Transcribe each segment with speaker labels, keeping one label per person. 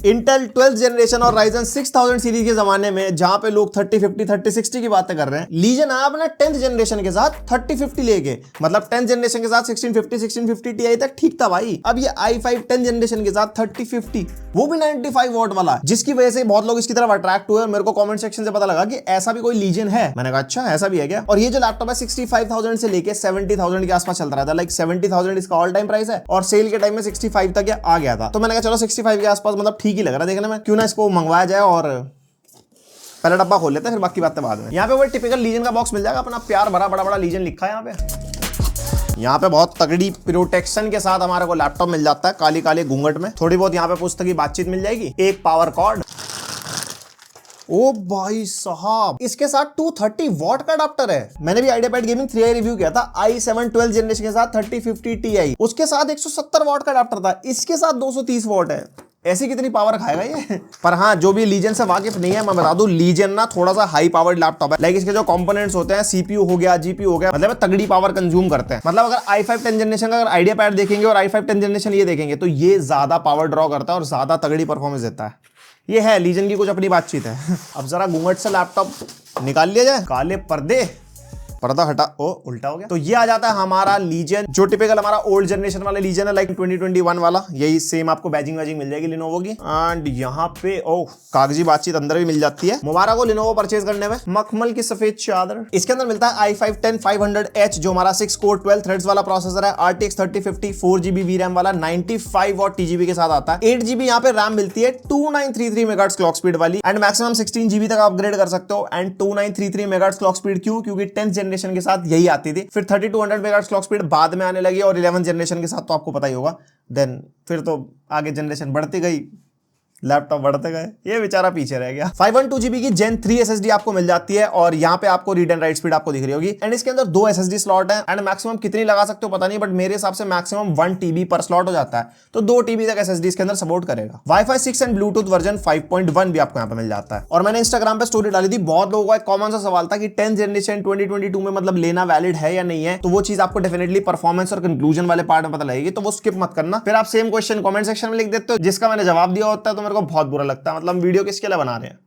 Speaker 1: Intel 12th generation और Ryzen 6000 series के जमाने में जहां पे लोग 3050 3060 की बातें कर रहे हैं, लीजन आया अपना 10th जनरेशन के साथ 3050 लेके, मतलब 10th जनरेशन के साथ 1650 1650 Ti तक ठीक था भाई। अब ये i5 10th जनरेशन के साथ 3050, वो भी 95 वॉट वाला, जिसकी वजह से बहुत लोग इसकी तरफ अट्रैक्ट हुए और मेरे को कमेंट सेक्शन से पता लगा कि ऐसा भी कोई लीजन है। मैंने कहा अच्छा ऐसा भी है क्या। और ये जो लैपटॉप है 65,000 से लेके 70,000 के आसपास चल रहा था, लाइक 70,000 इसका ऑल टाइम प्राइस है और सेल के टाइम में 65 तक आ गया था। तो मैंने कहा चलो 65 के आसपास मतलब ठीक ही लग रहा है देखने में, क्यों ना इसको मंगवाया जाए और पहले डब्बा खोल लेते हैं फिर बाकी बातें बाद में। यहाँ पे वो टिपिकल लीजन का बॉक्स मिल जाएगा, अपना प्यार भरा बड़ा बड़ा लीजन लिखा है यहाँ पे। यहाँ पे बहुत तगड़ी प्रोटेक्शन के साथ हमारे को लैपटॉप मिल जाता है, काली काली घूंघट में। थोड़ी बहुत यहाँ पे पुस्तक की बातचीत मिल जाएगी, एक पावर कॉर्ड। ओ भाई साहब, इसके साथ 230 वॉट का अडाप्टर है। मैंने भी idea pad gaming 3i review किया था i7 12th जनरेशन के साथ 3050 Ti, उसके साथ 170 वॉट का अडाप्टर था, इसके साथ 230 वॉट है। ऐसी कितनी पावर खाएगा ये। पर हाँ, जो भी लीजन से वाकिफ नहीं है मैं बता दूं, लीजन ना थोड़ा सा हाई पावर्ड लैपटॉप है। लाइक इसके जो कंपोनेंट्स होते हैं, सीपीयू हो गया, जीपीयू हो गया, मतलब तगड़ी पावर कंज्यूम करते हैं। मतलब अगर i5 10th जनरेशन का अगर आइडिया पैड देखेंगे और i5 10th जनरेशन ये देखेंगे तो ये ज्यादा पावर ड्रॉ करता है और ज्यादा तगड़ी परफॉर्मेंस देता है। ये है लीजन की कुछ अपनी बातचीत है। अब जरा घूंघट से लैपटॉप निकाल लिया जाए, काले पर्दा हटा, ओ उल्टा हो गया। तो ये आ जाता है हमारा लीजन, जो टिपिकल हमारा ओल्ड जनरेशन वाला लीजन है, लाइक 2021 वाला। यही सेम आपको बैजिंग मिल जाएगी लिनोवो की। एंड यहाँ पे ओ कागजी बातचीत अंदर भी मिल जाती है। मुबारक हो लिनोवो परचेज करने में, मखमल की सफेद चादर। इसके अंदर मिलता है i5 10500H, जो हमारा 6 कोर 12 थ्रेड्स वाला प्रोसेसर है, RTX 3050 4GB VRAM वाला, 95 वॉट TGB के साथ आता है। 8GB यहाँ पे रैम मिलती है, 2933 मेगाहर्ट्ज क्लॉक स्पीड वाली, एंड मैक्सिमम 16GB तक अपग्रेड कर सकते हो। एंड 2933 मेगाहर्ट्ज क्लॉक स्पीड क्यों? क्योंकि 10th जनरेशन के साथ यही आती थी, फिर 3200 मेगाहर्ट्ज क्लॉक स्पीड बाद में आने लगी, और 11th जनरेशन के साथ तो आपको पता ही होगा, देन फिर तो आगे जनरेशन बढ़ती गई, लैपटॉप बढ़ते गए, ये बेचारा पीछे रह गया। 512GB की Gen 3 SSD आपको मिल जाती है, और यहाँ पे आपको रीड एंड राइट स्पीड आपको दिख रही होगी। एंड इसके अंदर 2 SSD स्लॉट है, एंड मैक्सिमम कितनी लगा सकते हो पता नहीं, बट मेरे हिसाब से मैक्सिमम 1 TB पर स्लॉट हो जाता है, तो 2 TB तक SSD इसके अंदर सपोर्ट करेगा। Wi-Fi 6 एंड ब्लूटूथ वर्जन 5.1 भी आपको यहाँ पे मिल जाता है। और मैंने इंस्टाग्राम पे स्टोरी डाली थी, बहुत लोगों का एक कॉमन सा सवाल था कि 10th जनरेशन 2022 में मतलब लेना वैलिड है या नहीं है, तो वो चीज आपको डेफिनेटली परफॉर्मेंस और कंक्लूजन वाले पार्ट में पता लगेगी, तो वो स्किप मत करना। फिर आप सेम क्वेश्चन कमेंट सेक्शन में लिख देते हो जिसका मैंने जवाब दिया होता है, तो मेरे को बहुत बुरा लगता है। मतलब वीडियो किसके लिए बना रहे हैं?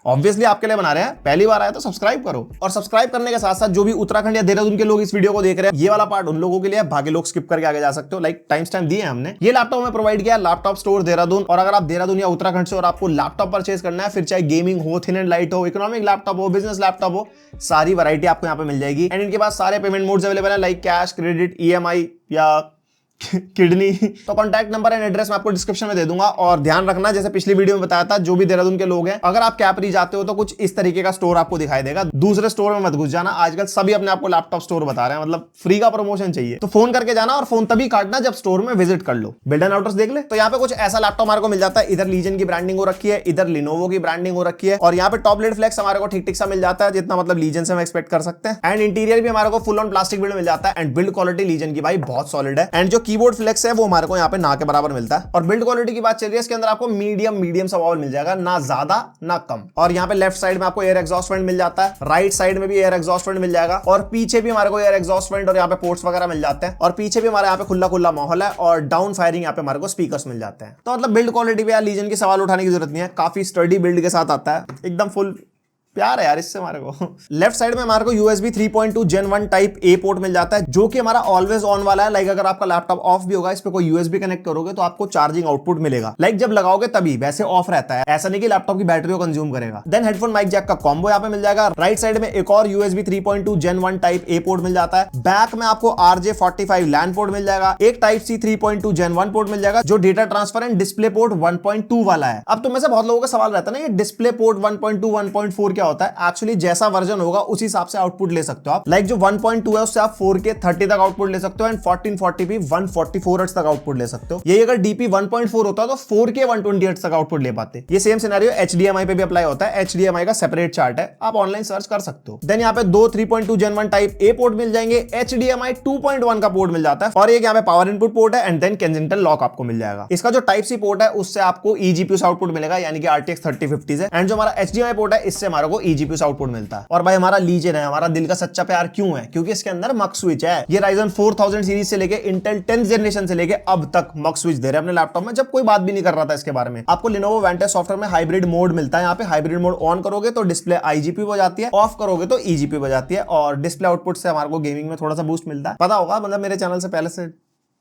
Speaker 1: ऑब्वियसली आपके लिए बना रहे हैं। पहली बार आया तो सब्सक्राइब करो, और सब्सक्राइब करने के साथ साथ जो भी उत्तराखंड या देहरादून के लोग इस वीडियो को देख रहे हैं, ये वाला पार्ट उन लोगों के लिए, बाकी लोग स्किप करके आगे जा सकते हो। लाइक टाइम स्टैम्प दिए हैं हमने। ये लैपटॉप में प्रोवाइड किया लैपटॉप स्टोर देहरादून, और अगर आप देहरादून या उत्तराखंड से और आपको लैपटॉप परचेज करना है, फिर चाहे गेमिंग हो, थिन एंड लाइट हो, इकोनॉमिक लैपटॉप हो, बिजनेस लैपटॉप हो, सारी वैरायटी आपको यहाँ पे मिल जाएगी। एंड इनके पास सारे पेमेंट मोड्स अवेलेबल है, लाइक कैश, क्रेडिट, EMI या किडनी। तो कॉन्टैक्ट नंबर एंड एड्रेस मैं आपको डिस्क्रिप्शन में दे दूंगा। और ध्यान रखना, जैसे पिछली वीडियो में बताया था, जो भी देहरादून के लोग हैं, अगर आप कैपरी जाते हो तो कुछ इस तरीके का स्टोर आपको दिखाई देगा। दूसरे स्टोर में मत घुस जाना, आजकल सभी अपने आपको लैपटॉप स्टोर बता रहे हैं, मतलब फ्री का प्रमोशन चाहिए तो फोन करके जाना, और फोन तभी काटना जब स्टोर में विजिट कर लो, बिल्ड एंड आउटर्स देख ले। तो यहाँ पे कुछ ऐसा लैपटॉप हमारे को मिल जाता है, इधर लीजन की ब्रांडिंग हो रखी है, इधर लिनोवो की ब्रांडिंग हो रखी है, और यहाँ पे टॉप लिड फ्लेक्स हमारे को ठीक ठीक सा मिल जाता है, जितना मतलब लीजन से हम एक्सपेक्ट कर सकते हैं। एंड इंटीरियर भी हमारे को फुल ऑन प्लास्टिक बिल्ड मिल जाता है, एंड बिल्ड क्वालिटी लीजन की भाई बहुत सॉलिड है। एंड जो कीबोर्ड फ्लेक्स है वो हमारे को यहाँ पे ना के बराबर मिलता है। और बिल्ड क्वालिटी की बात चल रही है, इसके अंदर आपको मीडियम सा वॉल मिल जाएगा, ना ज्यादा ना कम। और यहाँ पे लेफ्ट साइड में आपको एयर एग्जॉस्ट वेंट मिल जाता है, राइट साइड में भी एयर एग्जॉस्ट वेंट मिल जाएगा, और पीछे भी हमारे को एयर एग्जॉस्ट वेंट और यहाँ पे पोर्ट्स वगैरह मिल जाते हैं, और पीछे भी हमारे यहाँ पे खुला माहौल है, और डाउन फायरिंग यहाँ पे हमारे को स्पीकर्स मिल जाते हैं। तो मतलब बिल्ड क्वालिटी पे लीजन की सवाल उठाने की जरूरत नहीं है, काफी स्टडी बिल्ड के साथ आता है, एकदम फुल प्यार है यार इससे हमारे को। लेफ्ट साइड में हमारे को USB 3.2 Gen 1 type A port मिल जाता है, जो कि हमारा ऑलवेज ऑन वाला है। लाइक अगर आपका लैपटॉप ऑफ भी होगा, इस पे कोई USB कनेक्ट करोगे तो आपको चार्जिंग आउटपुट मिलेगा, लाइक जब लगाओगे तभी, वैसे ऑफ रहता है, ऐसा नहीं कि लैपटॉप की बैटरी को कंज्यूम करेगा। देन हेडफोन माइक जैक का कॉम्बो यहाँ पे मिल जाएगा। राइट साइड में एक और USB 3.2 Gen 1 type A port मिल जाता है। बैक में आपको RJ45 LAN पोर्ट मिल जाएगा, एक टाइप C 3.2 Gen 1 पोर्ट मिल जाएगा, जो data transfer and display port 1.2 वाला है। अब तुम में से बहुत लोगों का सवाल रहता है ना, ये डिस्प्ले पोर्ट 1.2 1.4 क्या होता है? एक्चुअली जैसा वर्जन होगा उसी हिसाब से आउटपुट ले सकते हो आप। लाइक जो 1.2 है उससे आप 4K 30 तक आउटपुट ले सकते हो, एंड 1440p 144 हर्ट्ज तक आउटपुट ले सकते हो। यही अगर DP 1.4 होता तो 4K 120 हर्ट्ज तक आउटपुट ले पाते। ये सेम सिनेरियो HDMI पे भी अप्लाई होता है, HDMI का सेपरेट चार्ट है, आप ऑनलाइन सर्च कर सकते हो। देन यहाँ पे 2 3.2 Gen 1 टाइप A पोर्ट मिल जाएंगे, HDMI 2.1 का पोर्ट मिल जाता है, और एक यहाँ पे पावर इनपुट पोर्ट है, एंड देन केंजिंगटन लॉक आपको मिल जाएगा। इसका जो टाइप C पोर्ट है उससे आपको eGPU आउटपुट मिलेगा, यानी कि RTX 3050 से। एंड जो हमारा HDMI पोर्ट है, इससे हमारे को को eGPU से आउटपुट मिलता है। और भाई हमारा लीजन है, हमारा दिल का सच्चा प्यार क्यों है? क्योंकि इसके अंदर मक स्विच है। ये Ryzen 4000 सीरीज से लेके इंटेल 10th जनरेशन से लेके अब तक मक स्विच दे रहे हैं अपने लैपटॉप में, जब कोई बात भी नहीं कर रहा था इसके बारे में। आपको Lenovo Vantage सॉफ्टवेयर में हाइब्रिड मोड मिलता है। यहाँ पे हाइब्रिड मोड ऑन करोगे तो डिस्प्ले iGPU हो जाती है, ऑफ करोगे तो eGPU हो जाती है, और डिस्प्ले आउटपुट से हमारे को गेमिंग में थोड़ा सा बूस्ट मिलता है। पता होगा, मतलब मेरे चैनल से पहले से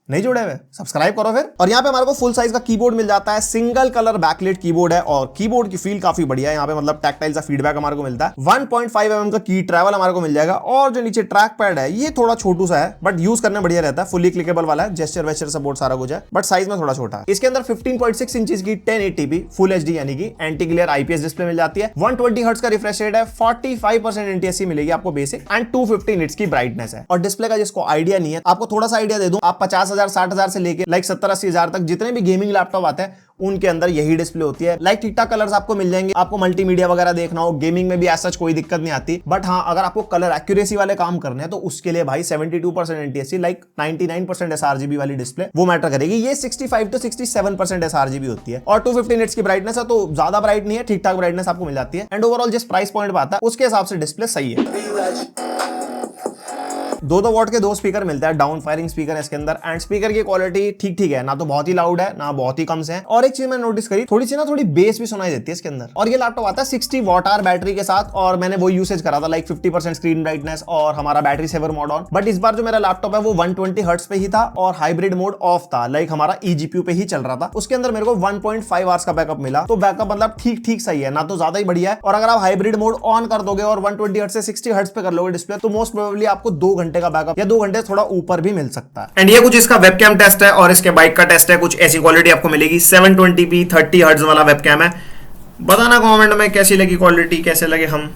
Speaker 1: नहीं जुड़े हुए सब्सक्राइब करो फिर। और यहाँ पे हमारे को फुल साइज का कीबोर्ड मिल जाता है, सिंगल कलर बैकलाइट कीबोर्ड है, और कीबोर्ड की फील काफी बढ़िया है। यहाँ पे मतलब टैक्टाइल सा फीडबैक हमारे को मिलता है। 1.5 mm का की ट्रैवल हमारे को मिल जाएगा, और जो नीचे ट्रैक पैड है ये थोड़ा छोटू सा है, बट यूज करने बढ़िया रहता है। फुली क्लिकेबल वाला है, जेस्चर वेस्चर सपोर्ट सारा कुछ है, बट साइज में थोड़ा छोटा है। इसके अंदर 15.6 इंच की 1080p फुल HD यानी कि एंटी ग्लेयर IPS डिस्प्ले मिल जाती है। 120 हर्ट्ज का रिफ्रेश रेट है, 45% NTSC मिलेगी आपको बेसिक, एंड 250 निट्स की ब्राइटनेस है। और डिस्प्ले का जिसको आइडिया नहीं है, आपको थोड़ा सा आइडिया दे दूं, आप 50,000 60,000 से लेके लाइक 70-80 हजार तक जितने भी गेमिंग लैपटॉप आते हैं उनके अंदर यही डिस्प्ले होती है। लाइक ठीक ठाक कलर्स आपको मिल जाएंगे। आपको मल्टीमीडिया वगैरह देखना हो, गेमिंग में भी ऐसा कोई दिक्कत नहीं आती। बट हाँ, अगर आपको कलर एक्यूरेसी वाले काम करने हैं तो उसके लिए भाई 72% NTSC लाइक 99% sRGB वाली डिस्प्ले वो मैटर करेगी। ये 65 to 67% sRGB होती है, और 250 निट्स की ब्राइटनेस है, तो ज्यादा ब्राइट नहीं है, ठीक ठाक ब्राइटनेस आपको मिल जाती है। एंड ओवरऑल जिस प्राइस पॉइंट पे आता है उसके हिसाब से डिस्प्ले सही है। 2 वॉट के 2 स्पीकर मिलते हैं, डाउन फायरिंग स्पीकर है इसके अंदर। एंड स्पीकर की क्वालिटी ठीक ठीक है, ना तो बहुत ही लाउड है ना बहुत ही कम से है। और एक चीज मैंने नोटिस करी, थोड़ी बेस भी सुनाई देती है इसके अंदर। और ये लैपटॉप आता है 60 वॉट आवर बैटरी के साथ, और मैंने वो यूसेज करा था लाइक 50% स्क्रीन ब्राइटनेस और हमारा battery saver mode on. But इस बार जो मेरा लैपटॉप है वो 120 हर्ट्ज पे ही था और हाइब्रिड मोड ऑफ था, लाइक हमारा eGPU पे ही चल रहा था। उसके अंदर मेरे को 1.5 आवर्स का बैकअप मिला, तो बैकअप मतलब ठीक ठीक सही है, ना तो ज्यादा ही बढ़िया है। और अगर आप हाइब्रिड मोड ऑन कर दोगे और 120 हर्ट्ज से 60 हर्ट्ज पे कर लोगे डिस्प्ले, तो मोस्ट प्रोबेबली आपको 2 घंटे का बैकअप या 2 घंटे थोड़ा ऊपर भी मिल सकता है। एंड ये कुछ इसका वेबकैम टेस्ट है और इसके बाइक का टेस्ट है। कुछ ऐसी क्वालिटी आपको मिलेगी। 720p 30 हर्ट्ज वाला वेबकैम है। बताना कमेंट में कैसी लगी क्वालिटी, कैसे लगे हम।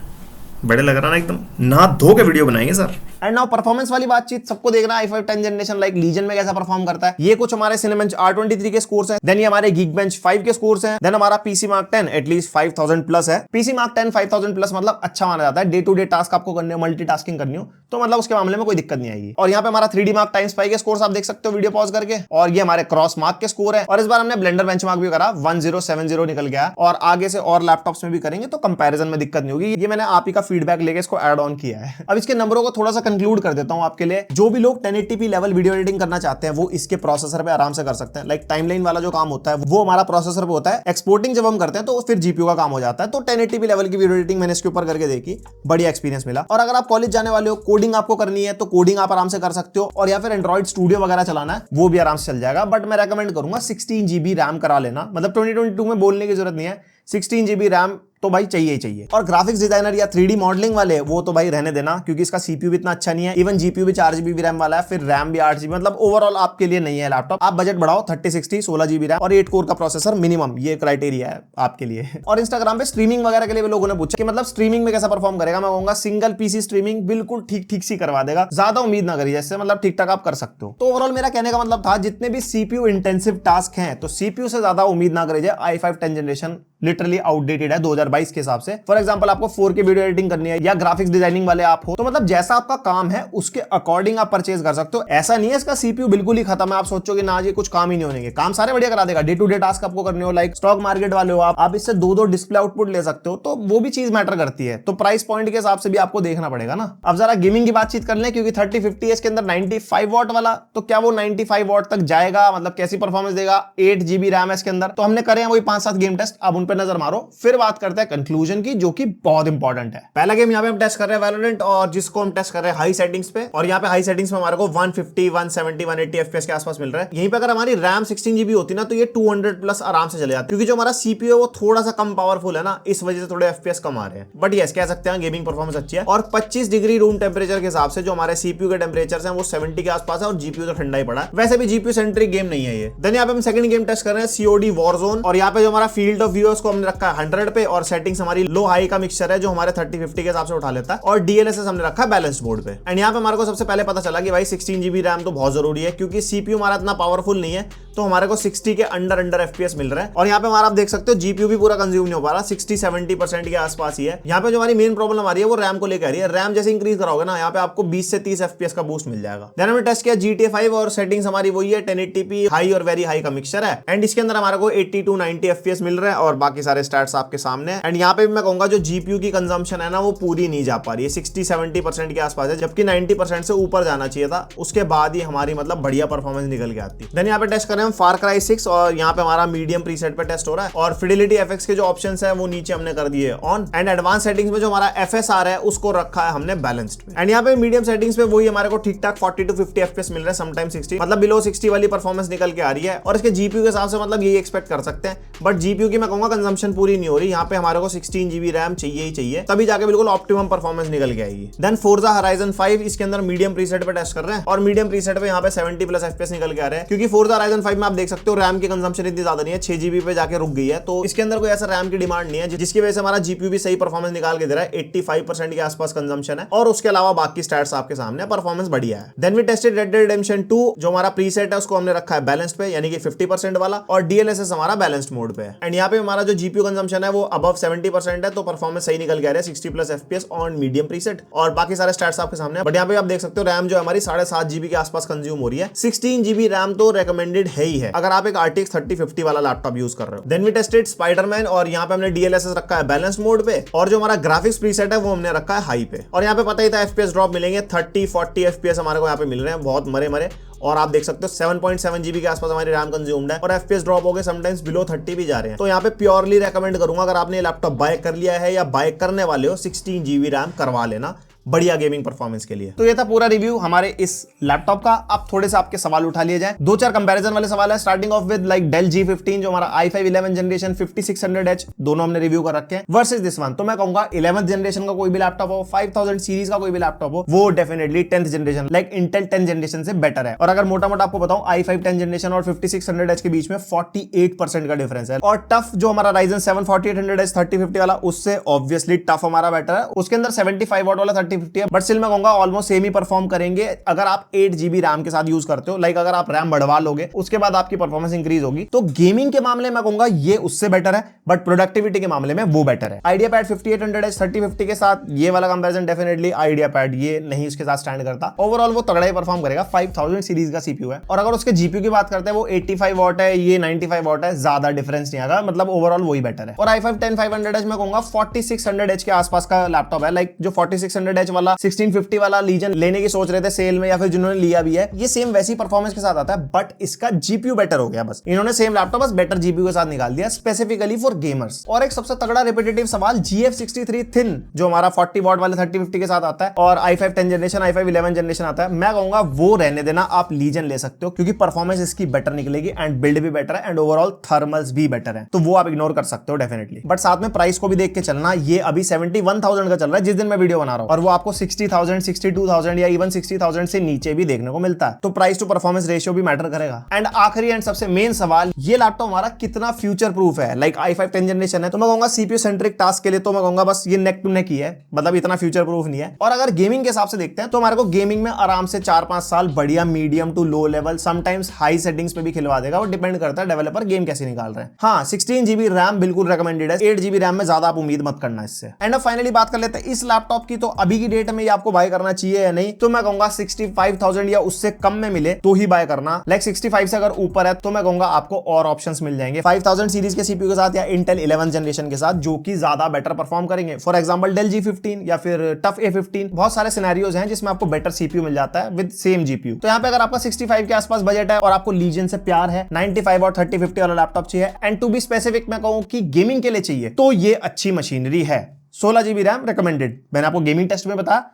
Speaker 1: बड़े लग रहा ना, एकदम ना धो के वीडियो बनाएंगे सर। एंड नाउ परफॉर्मेंस वाली बातचीत सबको देखना है। i5 10th generation like legion में कैसा परफॉर्म करता है। ये कुछ हमारे सिनेबेंच R23 के स्कोर्स हैं, देन ये हमारे Geekbench 5 के स्कोर्स हैं, देन हमारा PC Mark 10 एटलीस्ट 5000 प्लस है। PC Mark 10 5000 प्लस मतलब अच्छा माना जाता है। डे टू डे टास्क आपको करने हो, मल्टीटास्किंग करनी हो, तो मतलब उसके मामले में कोई दिक्कत नहीं आएगी। और यहाँ पे हमारा 3D Mark X5 के स्कोर्स आप देख सकते हो वीडियो पॉज करके, और ये हमारे क्रॉस मार्क के स्कोर है। और इस बार हमने ब्लेंडर बेंचमार्क भी करा, 1070 निकल गया, और आगे से और लैपटॉप्स में भी करेंगे तो कंपैरिजन में दिक्कत नहीं होगी। ये मैंने आप ही का फीडबैक लेके इसको ऐड ऑन किया है। अब इसके नंबरों को थोड़ा सा कंक्लूड कर देता हूं आपके लिए। जो भी लोग 1080p लेवल वीडियो एडिटिंग करना चाहते हैं वो इसके प्रोसेसर पे आराम से कर सकते हैं। लाइक टाइमलाइन वाला जो काम होता है वो हमारा प्रोसेसर पे होता है। एक्सपोर्टिंग जब हम करते हैं तो फिर जीपीयू का काम हो जाता है। तो 1080p लेवल की वीडियो एडिटिंग मैंने इसके ऊपर करके देखी, बढ़िया एक्सपीरियंस मिला। और अगर आप कॉलेज जाने वाले हो, कोडिंग आपको करनी है, तो कोडिंग आप आराम से कर सकते हो। और या फिर एंड्रॉइड स्टूडियो वगैरह चलाना है, वो भी आराम से चल जाएगा। बट मैं रेकमेंड करूंगा 16 GB रैम करा लेना। मतलब 2022 में बोलने की जरूरत नहीं है, 16 GB रैम तो भाई चाहिए ही चाहिए। और ग्राफिक्स डिजाइनर या 3D मॉडलिंग वाले वो तो भाई रहने देना, क्योंकि इसका CPU भी इतना अच्छा नहीं है। इवन GPU भी 4 GB रैम वाला है, फिर रैम भी 8 GB, मतलब ओवरऑल आपके लिए नहीं है लैपटॉप। आप बजट बढ़ाओ, 3060 16 GB रैम और 8 कोर का प्रोसेसर मिनिमम, ये क्राइटेरिया है आपके लिए। और इंस्टाग्राम पे स्ट्रीमिंग वगैरह के लिए भी लोगों ने पूछा कि मतलब स्ट्रीमिंग में कैसा परफॉर्म करेगा। मैं कहूंगा सिंगल PC स्ट्रीमिंग बिल्कुल ठीक ठीक सी करवा देगा, ज्यादा उम्मीद ना करिए इससे, मतलब ठीक ठाक आप कर सकते हो। तो ओवरऑल मेरा कहने का मतलब था, जितने भी CPU इंटेंसिव टास्क हैं तो CPU से ज्यादा उम्मीद ना करिए। i5 10th generation literally outdated है 2022 के हिसाब से। फॉर एग्जांपल आपको 4K वीडियो एडिटिंग करनी है या ग्राफिक्स डिजाइनिंग वाले आप हो, तो मतलब जैसा आपका काम है उसके अकॉर्डिंग आप परचेज कर सकते हो। ऐसा नहीं है इसका CPU बिल्कुल ही खत्म है, आप सोचोगे ना ये कुछ काम ही नहीं होने, काम सारे बढ़िया करा देगा। डे टू डे टास्क आपको करने हो, लाइक स्टॉक मार्केट वाले हो आप इससे 2 डिस्प्ले आउटपुट ले सकते हो, तो वो भी चीज मैटर करती है। तो प्राइस पॉइंट के हिसाब से भी आपको देखना पड़ेगा ना। अब जरा गेमिंग की बातचीत कर लें, क्योंकि 3050 इसके अंदर 95 वॉट वाला, तो क्या वो 95 वॉट तक जाएगा, मतलब कैसी परफॉर्मेंस देगा। 8 GB रैम है इसके अंदर, तो हमने करे हैं वही 5-7 गेम टेस्ट, अब उन पर नजर मारो। फिर बात करते हैं कंक्लूजन की, जो कि बहुत इंपॉर्टेंट है। पहला गेम यहाँ पे हम टेस्ट कर रहे हैं वैलोरेंट, और जिसको हम टेस्ट कर रहे हैं हाई सेटिंग्स पे। और यहाँ पे हाई सेटिंग्स में हमारे को 150 170 180 FPS के आसपास मिल रहा है। यहीं पे अगर हमारी रैम 16 GB होती ना तो ये 200 प्लस आराम से चले जाती, क्योंकि जो हमारा CPU है वो थोड़ा सा कम पावरफुल है ना, इस वजह से थोड़े FPS कम आ रहे हैं। बट यस, कह सकते हैं गेमिंग परफॉर्मेंस अच्छी है। और 25 डिग्री रूम टेम्परेचर के हिसाब से जो हमारे CPU के टेम्परेचर हैं वो 70 के आसपास है, और GPU तो ठंडा ही पड़ा है। वैसे भी GPU सेंट्रिक गेम नहीं है ये। देन यहाँ पे हम सेकंड गेम टेस्ट कर रहे हैं COD Warzone, और यहाँ पे जो हमारा फील्ड ऑफ व्यू को हमने रखा है 100 पे, और सेटिंग्स हमारी लो हाई का मिक्सचर है जो हमारे 3050 के हिसाब से उठा लेता है, और DLSS हमने रखा है बैलेंस्ड मोड पे। एंड यहाँ पे हमारे को सबसे पहले पता चला कि भाई 16 GB रैम तो बहुत जरूरी है, क्योंकि CPU हमारा इतना पावरफुल नहीं है, तो हमारे को 60 के अंडर FPS मिल रहा है। और यहाँ पे हमारा आप देख सकते हो GPU भी पूरा कंज्यूम नहीं हो पा रहा, 60-70% के आसपास ही है। यहाँ पे जो हमारी मेन प्रॉब्लम आ रही है वो रैम को लेकर आ रही है। रैम जैसे इंक्रीज कराओगे ना, यहाँ पे आपको 20 से 30 FPS का बूस्ट मिल जाएगा। देन हमने टेस्ट किया GTA 5, और सेटिंग्स हमारी वही है 1080p हाई और वेरी हाई का मिक्सचर है। एंड इसके अंदर हमारे को 80 to 90 FPS मिल रहा है, और बाकी सारे स्टैट्स आपके सामने हैं। एंड यहाँ पे भी मैं कहूंगा जो जीपीयू की कंजम्पशन है ना वो पूरी नहीं जा पा रही है, 60-70% के आसपास है, जबकि 90% से ऊपर जाना चाहिए था, उसके बाद ही हमारी मतलब बढ़िया परफॉर्मेंस निकल के आती। देन यहाँ पे टेस्ट कर रहे हैं हम फार क्राई 6 और यहाँ पे हमारा मीडियम प्रीसेट पे टेस्ट हो रहा है और फिडेलिटी एफएक्स के जो ऑप्शंस है वो नीचे हमने कर दिए ऑन। एंड एडवांस सेटिंग्स में जो हमारा एफएसआर है उसको रखा है हमने बैलेंस्ड पे। एंड यहाँ पे मीडियम सेटिंग्स पे वही हमारे को ठीक ठाक 40 to 50 एफपीएस मिल रहा है, समटाइम 60, मतलब बिलो 60 वाली परफॉर्मेंस निकल के आ रही है। और इसके जीपीयू के हिसाब से मतलब यही एक्सपेक्ट कर सकते हैं, बट जीपीयू की मैं कहूंगा कंजम्पशन पूरी नहीं हो रही। यहाँ पे हमारे को 16 GB रैम चाहिए ही चाहिए, तभी जाके बिल्कुल ऑप्टिमम परफॉर्मेंस निकल के आएगी। देन फोर्जा होराइजन 5 इसके अंदर मीडियम प्रीसेट पे टेस्ट कर रहे हैं और मीडियम प्रीसेट पे यहाँ पे 70+ एफपीएस निकल के आ रहे हैं, क्योंकि फोर्जा होराइजन 5 में आप देख सकते हो रैम की कंजम्पशन इतनी ज्यादा नहीं है, 6 GB पे जाके रुक गई है, तो इसके अंदर कोई ऐसा रैम की डिमांड नहीं है, जिसकी वजह से हमारा जीपीयू भी सही परफॉर्मेंस निकाल के दे रहा है। 85% के आसपास कंजम्पशन है और उसके अलावा बाकी स्टैट्स आपके सामने, परफॉर्मेंस बढ़िया है। Then we tested Red Dead Redemption 2, जो हमारा प्रीसेट है उसको हमने रखा है बैलेंस्ड पे, यानी कि 50% वाला, और डीएलएसएस हमारा बैलेंस्ड मोड पे है। एंड यहाँ पे हमारा जो जीपीयू कंजम्पशन है वो अबव 70% है, तो परफॉर्मेंस सही निकल के आ रहा है, 60+ एफपीएस ऑन मीडियम प्रीसेट, और बाकी सारे स्टैट्स आपके सामने। बट यहाँ पे आप देख सकते हो रैम जो हमारी 7.5 GB के आसपास कंज्यूम हो रही है। 16 GB रैम तो रेकमेंडेड है ही है अगर आप एक RTX 3050 वाला लैपटॉप यूज कर रहे हो। देन वी टेस्टेड स्पाइडरमैन और यहाँ पे हमने डीएलएसएस रखा है बैलेंस मोड पे, और जो हमारा ग्राफिक्स प्रीसेट है वो हमने रखा है हाई पे। और यहाँ पे पता ही था एफपीएस ड्रॉप मिलेंगे, 30-40 एफपीएस हमारे को यहाँ पे मिल रहे हैं, बहुत मरे। और आप देख सकते हो 7.7 GB के आसपास हमारी रैम कंज्यूम्ड है और एफपीएस ड्रॉप हो गए, समटाइम्स बिलो 30 भी जा रहे हैं। तो यहाँ पे प्योरली रेकमेंड करूंगा अगर आपने लैपटॉप बाय कर लिया है या बाय करने वाले हो, 16 GB रैम करवा लेना बढ़िया गेमिंग परफॉर्मेंस के लिए। तो ये था पूरा रिव्यू हमारे इस लैपटॉप का। अब थोड़े से आपके सवाल उठा लिए जाए, 2-4 कंपैरिजन वाले सवाल है, starting of with like Dell G15 जो हमारा i5 11th जनरेशन 5600H दोनों हमने रिव्यू कर रखे हैं वर्सेस दिस वन। तो मैं कहूंगा 11th जनरेशन का कोई भी लैपटॉप हो, 5000 सीरीज का कोई भी लैपटॉप हो, वो definitely 10th generation like Intel 10th generation से बेटर है। और अगर मोटा मोटा आपको बताऊं i5 10th जनरेशन और 5600H के बीच में 48% का डिफरेंस है। और टफ जो हमारा Ryzen 7 4800H 3050 वाला, उससे ऑब्वियसली टफ हमारा बेटर है। उसके अंदर 75 वॉट वाला 3050 है, बट स्टिल मैं कहूंगा ऑलमोस्ट सेम ही परफॉर्म करेंगे अगर आप 8 GB रैम के साथ यूज करते हो। लाइक अगर आप रैम बढ़वा लोगे उसके बाद आपकी परफॉर्मेंस इंक्रीज होगी। तो गेमिंग के मामले में कहूंगा ये उससे बेटर है, बट प्रोडक्टिविटी के मामले में वो बेटर है। आइडियापैड 5800H 3050 के साथ ये वाला कंपैरिजन डेफिनेटली आइडियापैड ये नहीं उसके साथ स्टैंड करता। ओवरऑल वो तगड़ा ही परफॉर्म करेगा, 5000 सीरीज का सीपीयू है। और अगर उसके जीपीयू की बात करते हैं वो 85 वॉट है, ये 95 वॉट है, ज्यादा डिफरेंस नहीं आएगा, मतलब ओवरऑल वही बेटर है। और i5 10500H में कहूंगा 4600H के आसपास का लैपटॉप है। लाइक जो 4600H वाला 1650 वाला लीजन लेने की सोच रहे थे सेल में, या फिर जिन्होंने लिया भी है, ये सेम वैसी परफॉर्मेंस के साथ आता है, बट इसका जीपीयू बेटर हो गया। बस इन्होंने सेम लैपटॉप बस बेटर जीपीयू के साथ निकाल दिया स्पेसिफिकली फॉर गेमर्स। और एक सबसे तगड़ा रिपीटेटिव सवाल GF63 थिन जो हमारा 40 वॉट वाले 3050 के साथ आता है, और i5 10th generation i5 11th generation आता है, मैं कहूंगा वो रहने देना, आप लीजन ले सकते हो क्योंकि परफॉर्मेंस इसकी बेटर निकलेगी एंड बिल्ड भी बेटर है एंड ओवरऑल थर्मल्स भी बेटर है, तो वो आप इग्नोर कर सकते हो डेफिनेटली। बट साथ में प्राइस को भी देख के चलना, ये अभी 71,000 का चल रहा है जिस दिन मैं वीडियो बना रहा हूं, और वो आपको 60,000 62,000 या इवन 60,000 से नीचे भी देखने को मिलता है। तो प्राइस टू परफॉर्मेंस रेशियो भी मैटर करेगा। एंड आखिरी एंड सबसे मेन सवाल, ये लैपटॉप हमारा कितना फ्यूचर प्रूफ है। लाइक i5 10th जनरेशन है, तो मैं कहूंगा सीपीयू सेंट्रिक टास्क के लिए तो मैं कहूंगा बस ये नेक टू नेक ही है, मतलब इतना फ्यूचर प्रूफ नहीं है। और अगर गेमिंग के हिसाब से देखते हैं तो हमारे को गेमिंग में आराम से 4-5 साल बढ़िया medium to low level, sometimes high settings पे भी खिलवा देगा। वो डिपेंड करता है डेवलपर गेम कैसे निकाल रहे हैं। हाँ, 16 GB रैम बिल्कुल रिकमेंडेड है, 8 GB रैम में ज्यादा आप उम्मीद मत करना इससे। एंड अब फाइनली बात कर लेते हैं इस लैपटॉप की, तो अभी की डेट में ये आपको बाय करना चाहिए या नहीं। तो मैं कहूंगा 65,000 या उससे कम में मिले तो ही बाय करना। लाइक 65 से अगर ऊपर है तो मैं कहूंगा आपको और ऑप्शंस मिल जाएंगे 5000 सीरीज के सीपीयू के साथ या इंटेल 11th जनरेशन के साथ, जो कि ज्यादा बेटर परफॉर्म करेंगे। फॉर एग्जांपल डेल G15 या फिर टफ A15, बहुत सारे सिनेरियोज हैं जिसमें आपको बेटर सीपीयू मिल जाता है विद सेम जीपीयू। तो यहाँ पे अगर आपका 65 के आसपास बजट है और आपको लीजन से प्यार है, 95 और 3050 वाला लैपटॉप चाहिए, एंड टू बी स्पेसिफिक मैं कहूं कि गेमिंग के लिए चाहिए, तो ये अच्छी मशीनरी है। 16 GB रैम रिकमेंडेड, मैंने आपको गेमिंग टेस्ट में बताया,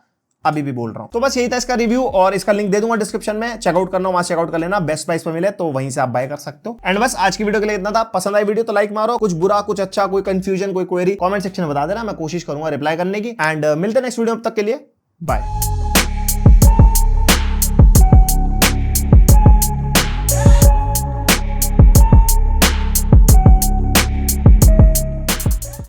Speaker 1: अभी भी बोल रहा हूं। तो बस यही था इसका रिव्यू, और इसका लिंक दे दूंगा डिस्क्रिप्शन में, चेकआउट करना वहां चेकआउट कर लेना, बेस्ट प्राइस पे मिले तो वहीं से आप बाय कर सकते हो। एंड बस आज की वीडियो के लिए इतना था। पसंद आई वीडियो तो लाइक मारो, कुछ बुरा कुछ अच्छा, कोई कंफ्यूजन कोई क्वेरी कमेंट सेक्शन में बता देना, मैं कोशिश करूंगा रिप्लाई करने की। एंड मिलते हैं नेक्स्ट वीडियो, अब तक के लिए बाय।